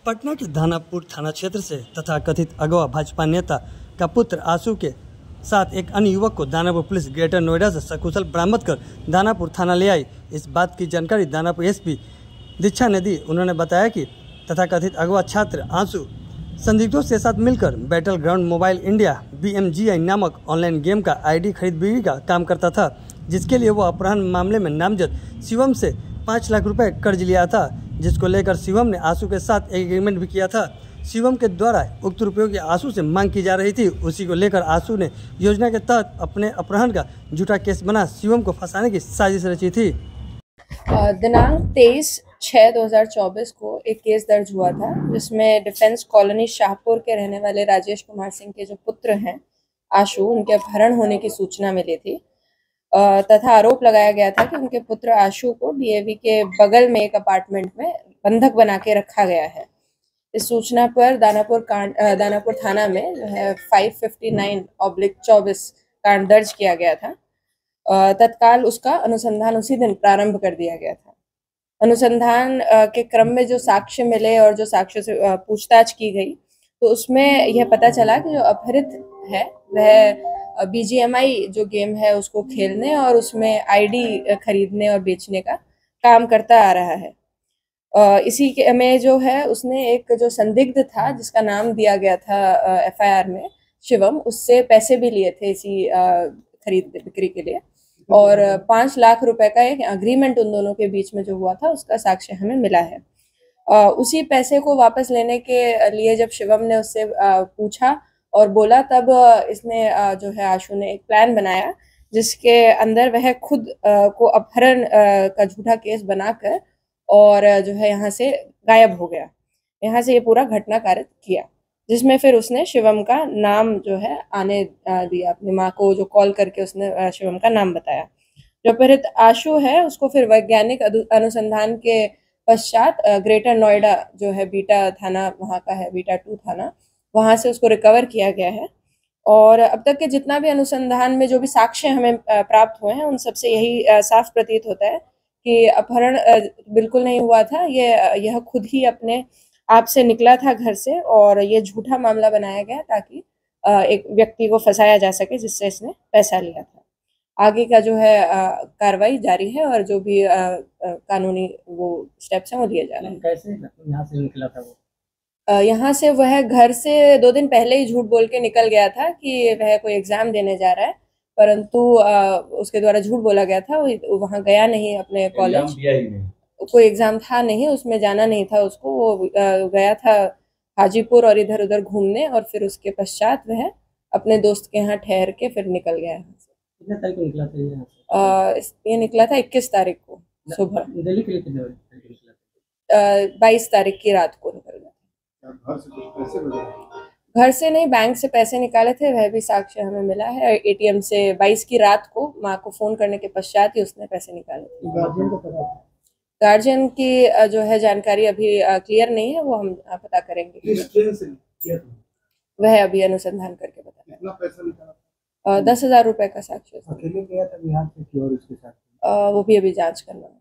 पटना के दानापुर थाना क्षेत्र से तथा कथित अगवा भाजपा नेता का पुत्र आशु के साथ एक अन्य युवक को दानापुर पुलिस ग्रेटर नोएडा से सकुशल बरामद कर दानापुर थाना ले आई। इस बात की जानकारी दानापुर एसपी दीक्षा ने दी। उन्होंने बताया कि तथा कथित अगवा छात्र आशु संदिग्धों के साथ मिलकर battle ground mobile India BMGI नामक ऑनलाइन गेम का ID खरीद बिक्री का काम करता था, जिसके लिए वो अपहरण मामले में नामजद शिवम से 5 लाख रुपए कर्ज लिया था, जिसको लेकर शिवम ने आशु के साथ एक एग्रीमेंट भी किया था। शिवम के द्वारा उक्त रुपयों की आशु से मांग की जा रही थी। उसी को लेकर आशु ने योजना के तहत अपने अपहरण का झूठा केस बना शिवम को फंसाने की साजिश रची थी। दिनांक 23/6/2024 को एक केस दर्ज हुआ था, जिसमें डिफेंस कॉलोनी शाहपुर के रहने वाले राजेश कुमार सिंह के जो पुत्र हैं आशु, उनके अपहरण होने की सूचना मिली थी तथा आरोप लगाया गया था कि उनके पुत्र आशु को DAV के बगल में एक अपार्टमेंट में बंधक बना के रखा गया है। इस सूचना पर दानापुर थाना में जो है 559/24 कांड दर्ज किया गया था। तत्काल उसका अनुसंधान उसी दिन प्रारंभ कर दिया गया था। अनुसंधान के क्रम में जो साक्ष्य मिले और जो साक्ष्य से पूछताछ की गई, तो उसमें यह पता चला कि जो अपहरित है वह BGMI जो गेम है उसको खेलने और उसमें ID खरीदने और बेचने का काम करता आ रहा है। इसी के में जो है उसने एक जो संदिग्ध था जिसका नाम दिया गया था FIR में शिवम, उससे पैसे भी लिए थे इसी खरीद बिक्री के लिए, और 5 लाख रुपए का एक अग्रीमेंट उन दोनों के बीच में जो हुआ था उसका साक्ष्य हमें मिला है। उसी पैसे को वापस लेने के लिए जब शिवम ने उससे पूछा और बोला, तब इसने जो है आशु ने एक प्लान बनाया, जिसके अंदर वह खुद को अपहरण का झूठा केस बनाकर और जो है यहाँ से गायब हो गया। यहाँ से ये पूरा घटना कारित किया, जिसमें फिर उसने शिवम का नाम जो है आने दिया। अपनी माँ को जो कॉल करके उसने शिवम का नाम बताया। जो अपहरित आशु है उसको फिर वैज्ञानिक अनुसंधान के पश्चात ग्रेटर नोएडा जो है बीटा थाना, वहाँ का है बीटा 2 थाना, वहाँ से उसको रिकवर किया गया है। और अब तक के जितना भी अनुसंधान में जो भी साक्ष्य हमें प्राप्त हुए हैं, उन सबसे यही साफ प्रतीत होता है कि अपहरण बिल्कुल नहीं हुआ था। यह खुद ही अपने आप से निकला था घर से, और ये झूठा मामला बनाया गया ताकि एक व्यक्ति को फंसाया जा सके जिससे इसने पैसा लिया था। आगे का जो है कार्रवाई जारी है और जो भी कानूनी वो स्टेप्स हैं वो लिए जा रहे हैं। कैसे यहाँ से निकला था वो? यहाँ से वह घर से 2 दिन पहले ही झूठ बोल के निकल गया था कि वह कोई एग्जाम देने जा रहा है, परंतु उसके द्वारा झूठ बोला गया था। वो वहाँ गया नहीं, अपने कॉलेज कोई एग्जाम था नहीं, उसमें जाना नहीं था उसको। वो गया था हाजीपुर और इधर उधर घूमने, और फिर उसके पश्चात वह अपने दोस्त के यहाँ ठहर के फिर निकल गया यहाँ से। कितने तारीख को निकला था ये? ये निकला था 21 तारीख को सुबह। दिल्ली के लिए कितने बजे निकला था? 22 तारीख की रात को निकल गया। घर से नहीं, बैंक से पैसे निकाले थे, वह भी साक्ष्य हमें मिला है। ATM से 22 की रात को माँ को फोन करने के पश्चात ही उसने पैसे निकाले थे। गार्जियन की जो है जानकारी अभी क्लियर नहीं है, वो हम पता करेंगे। वह अभी अनुसंधान करके बताएंगे। 10,000 रुपए का साक्ष्य। अकेले गया था बिहार से कि और उसके साथ? वो भी अभी जांच करना है।